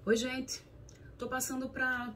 Oi, gente. Tô passando para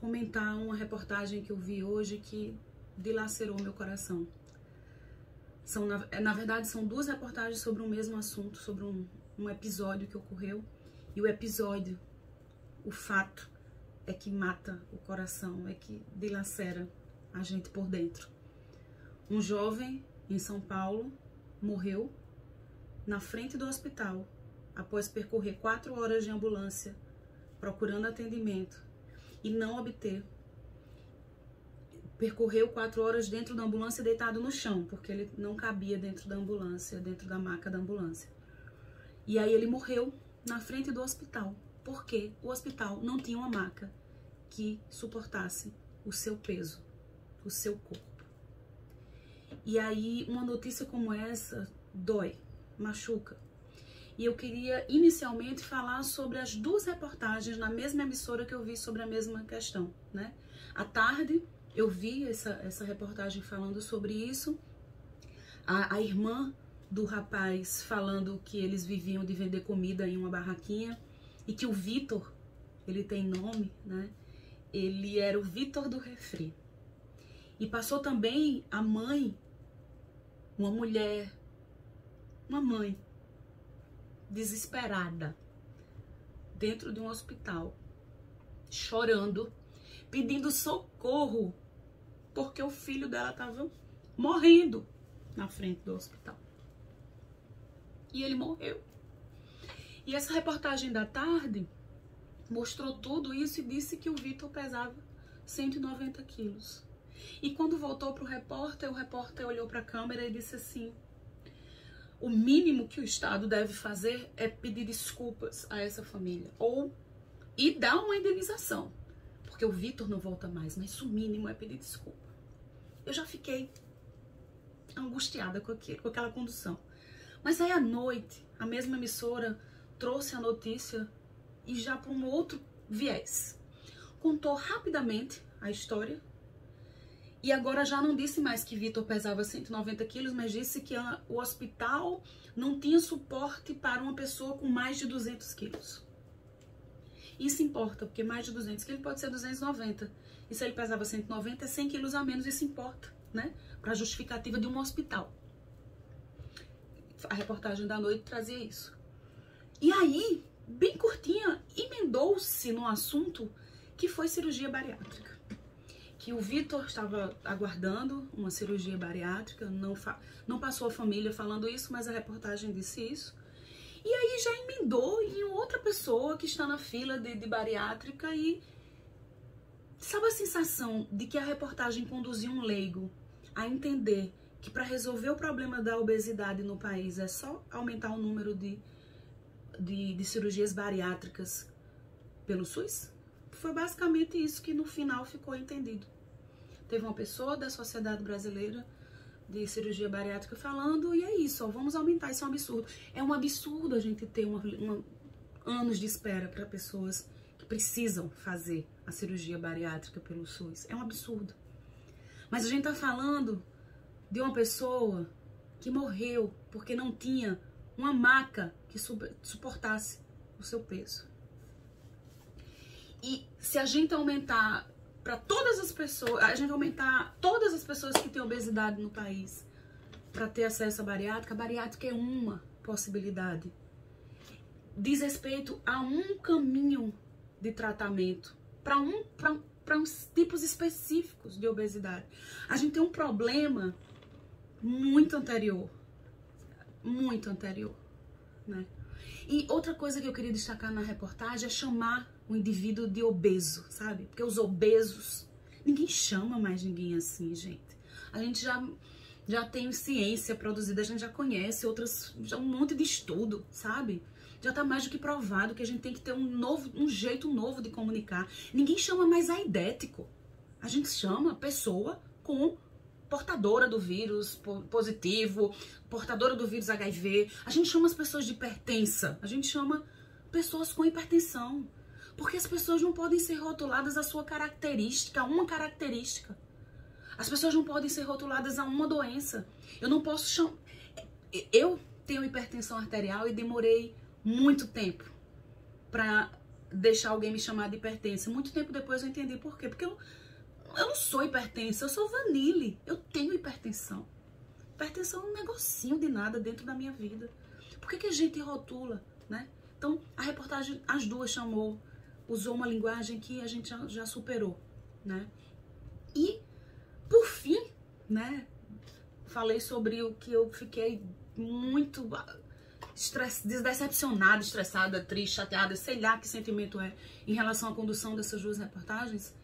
comentar uma reportagem que eu vi hoje que dilacerou meu coração. Na verdade, são duas reportagens sobre o mesmo assunto, sobre um episódio que ocorreu. E o episódio, o fato, é que mata o coração, é que dilacera a gente por dentro. Um jovem em São Paulo morreu na frente do hospital após percorrer 4 horas de ambulância procurando atendimento e não obter. Percorreu 4 horas dentro da ambulância deitado no chão, porque ele não cabia dentro da ambulância, dentro da maca da ambulância. E aí ele morreu na frente do hospital, porque o hospital não tinha uma maca que suportasse o seu peso, o seu corpo. E aí uma notícia como essa dói, machuca. E eu queria inicialmente falar sobre as duas reportagens na mesma emissora que eu vi sobre a mesma questão, né? À tarde eu vi essa reportagem falando sobre isso, a irmã do rapaz falando que eles viviam de vender comida em uma barraquinha e que o Vitor, ele tem nome, né? Ele era o Vitor do refri. E passou também a mãe, uma mulher, uma mãe desesperada dentro de um hospital, chorando, pedindo socorro porque o filho dela estava morrendo na frente do hospital. E ele morreu. E essa reportagem da tarde mostrou tudo isso e disse que o Vitor pesava 190 quilos. E quando voltou para o repórter olhou para a câmera e disse assim: o mínimo que o Estado deve fazer é pedir desculpas a essa família e dar uma indenização, porque o Vitor não volta mais, mas o mínimo é pedir desculpa. Eu já fiquei angustiada com aquela condução. Mas aí à noite, a mesma emissora trouxe a notícia e já para um outro viés. Contou rapidamente a história. E agora já não disse mais que Vitor pesava 190 quilos, mas disse que o hospital não tinha suporte para uma pessoa com mais de 200 quilos. Isso importa, porque mais de 200 quilos pode ser 290. E se ele pesava 190, é 100 quilos a menos, isso importa, né? Para a justificativa de um hospital. A reportagem da noite trazia isso. E aí, bem curtinha, emendou-se no assunto que foi cirurgia bariátrica. Que o Vitor estava aguardando uma cirurgia bariátrica, não passou a família falando isso, mas a reportagem disse isso. E aí já emendou em outra pessoa que está na fila de bariátrica e sabe a sensação de que a reportagem conduziu um leigo a entender que para resolver o problema da obesidade no país é só aumentar o número de cirurgias bariátricas pelo SUS? Foi basicamente isso que no final ficou entendido. Teve uma pessoa da Sociedade Brasileira de Cirurgia Bariátrica falando, e é isso, ó, vamos aumentar, isso é um absurdo. É um absurdo a gente ter anos de espera para pessoas que precisam fazer a cirurgia bariátrica pelo SUS. É um absurdo. Mas a gente tá falando de uma pessoa que morreu porque não tinha uma maca que suportasse o seu peso. E se a gente aumentar para todas as pessoas, a gente aumentar todas as pessoas que têm obesidade no país para ter acesso à bariátrica, a bariátrica é uma possibilidade. Diz respeito a um caminho de tratamento para uns tipos específicos de obesidade. A gente tem um problema muito anterior, né? E outra coisa que eu queria destacar na reportagem é chamar o indivíduo de obeso, sabe? Porque os obesos, ninguém chama mais ninguém assim, gente. A gente já tem ciência produzida, a gente já conhece já um monte de estudo, sabe? Já tá mais do que provado que a gente tem que ter um jeito novo de comunicar. Ninguém chama mais aidético. A gente chama a pessoa com portadora do vírus positivo, portadora do vírus HIV. A gente chama as pessoas de hipertensa. A gente chama pessoas com hipertensão. Porque as pessoas não podem ser rotuladas a sua característica, a uma característica. As pessoas não podem ser rotuladas a uma doença. Eu não posso chamar... Eu tenho hipertensão arterial e demorei muito tempo para deixar alguém me chamar de hipertensa. Muito tempo depois eu entendi por quê. Porque eu não sou hipertensa, eu sou Vanille. Eu tenho hipertensão. Hipertensão é um negocinho de nada dentro da minha vida. Por que a gente rotula, né? Então, a reportagem, as duas usou uma linguagem que a gente já superou, né? E, por fim, né, falei sobre o que eu fiquei muito decepcionada, estressada, triste, chateada, sei lá que sentimento é em relação à condução dessas duas reportagens.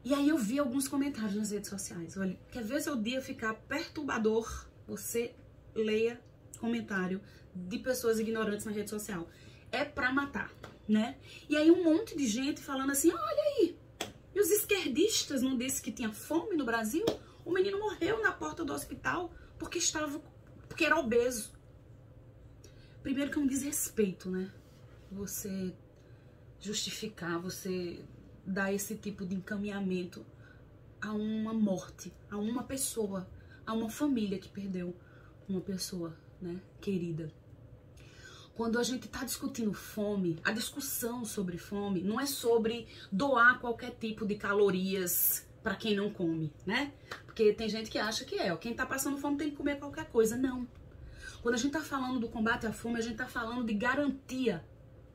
E aí eu vi alguns comentários nas redes sociais. Olha, quer ver seu dia ficar perturbador? Você leia comentário de pessoas ignorantes na rede social. É pra matar, né? E aí um monte de gente falando assim, olha aí, e os esquerdistas não disse que tinha fome no Brasil? O menino morreu na porta do hospital porque era obeso. Primeiro que é um desrespeito, né? Você justificar, você dar esse tipo de encaminhamento a uma morte, a uma pessoa, a uma família que perdeu uma pessoa, né, querida. Quando a gente tá discutindo fome, a discussão sobre fome não é sobre doar qualquer tipo de calorias para quem não come, né? Porque tem gente que acha que quem tá passando fome tem que comer qualquer coisa. Não. Quando a gente tá falando do combate à fome, a gente tá falando de garantia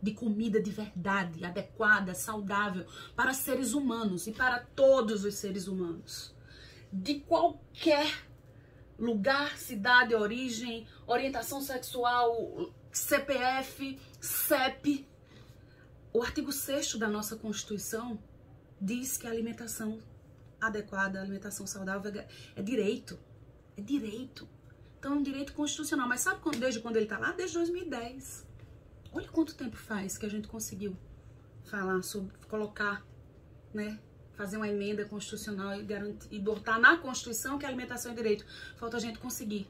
de comida de verdade, adequada, saudável para seres humanos e para todos os seres humanos. De qualquer lugar, cidade, origem, orientação sexual, CPF, CEP. O artigo 6º da nossa Constituição diz que a alimentação adequada, a alimentação saudável é direito. É direito. Então é um direito constitucional. Mas sabe desde quando ele está lá? Desde 2010. Olha quanto tempo faz que a gente conseguiu falar sobre, colocar, né? Fazer uma emenda constitucional e botar na Constituição que a alimentação é direito. Falta a gente conseguir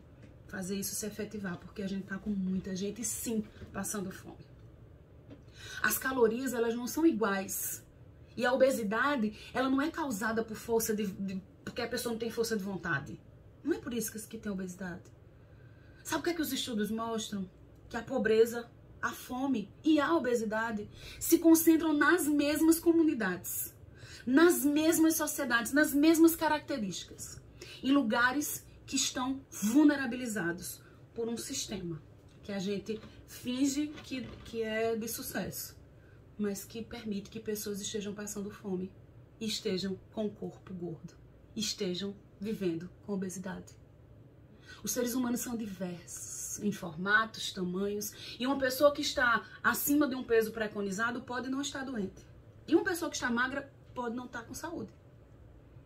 fazer isso se efetivar, porque a gente tá com muita gente, sim, passando fome. As calorias, elas não são iguais. E a obesidade, ela não é causada por força porque a pessoa não tem força de vontade. Não é por isso que tem obesidade. Sabe o que é que os estudos mostram? Que a pobreza, a fome e a obesidade se concentram nas mesmas comunidades, nas mesmas sociedades, nas mesmas características, em lugares que estão vulnerabilizados por um sistema que a gente finge que é de sucesso, mas que permite que pessoas estejam passando fome e estejam com o corpo gordo, estejam vivendo com obesidade. Os seres humanos são diversos em formatos, tamanhos, e uma pessoa que está acima de um peso preconizado pode não estar doente. E uma pessoa que está magra pode não estar com saúde.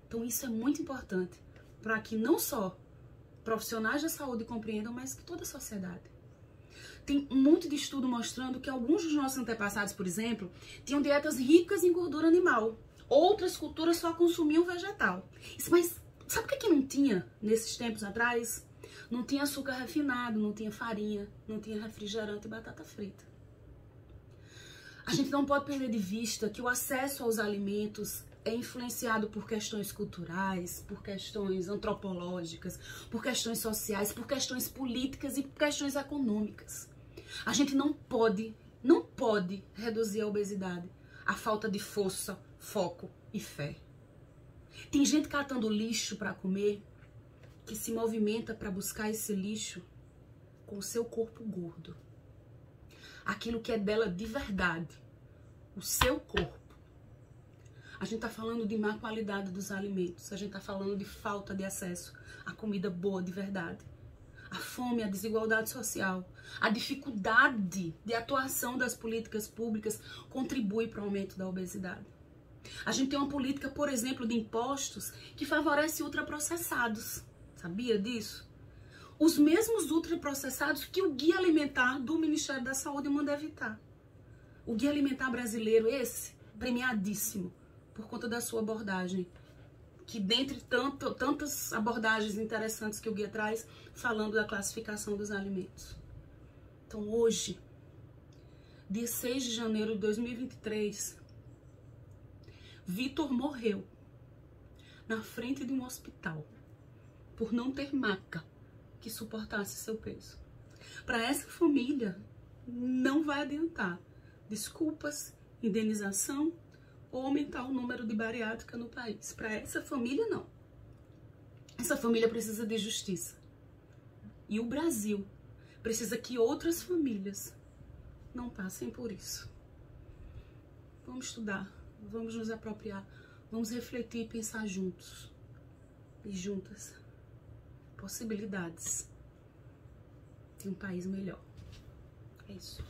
Então isso é muito importante para que não só profissionais da saúde compreendam, mas que toda a sociedade. Tem um monte de estudo mostrando que alguns dos nossos antepassados, por exemplo, tinham dietas ricas em gordura animal. Outras culturas só consumiam vegetal. Mas sabe o que não tinha nesses tempos atrás? Não tinha açúcar refinado, não tinha farinha, não tinha refrigerante e batata frita. A gente não pode perder de vista que o acesso aos alimentos é influenciado por questões culturais, por questões antropológicas, por questões sociais, por questões políticas e por questões econômicas. A gente não pode reduzir a obesidade à falta de força, foco e fé. Tem gente catando lixo para comer que se movimenta para buscar esse lixo com o seu corpo gordo. Aquilo que é dela de verdade, o seu corpo. A gente tá falando de má qualidade dos alimentos, a gente tá falando de falta de acesso à comida boa de verdade. A fome, a desigualdade social, a dificuldade de atuação das políticas públicas contribui para o aumento da obesidade. A gente tem uma política, por exemplo, de impostos que favorece ultraprocessados. Sabia disso? Os mesmos ultraprocessados que o Guia Alimentar do Ministério da Saúde manda evitar. O Guia Alimentar brasileiro, esse, premiadíssimo por conta da sua abordagem, que dentre tantas abordagens interessantes que o guia traz, falando da classificação dos alimentos. Então hoje, dia 6 de janeiro de 2023, Vitor morreu na frente de um hospital por não ter maca que suportasse seu peso. Para essa família, não vai adiantar desculpas indenização ou aumentar o número de bariátrica no país. Para essa família, não. Essa família precisa de justiça. E o Brasil precisa que outras famílias não passem por isso. Vamos estudar, vamos nos apropriar, vamos refletir e pensar juntos e juntas possibilidades de um país melhor. É isso.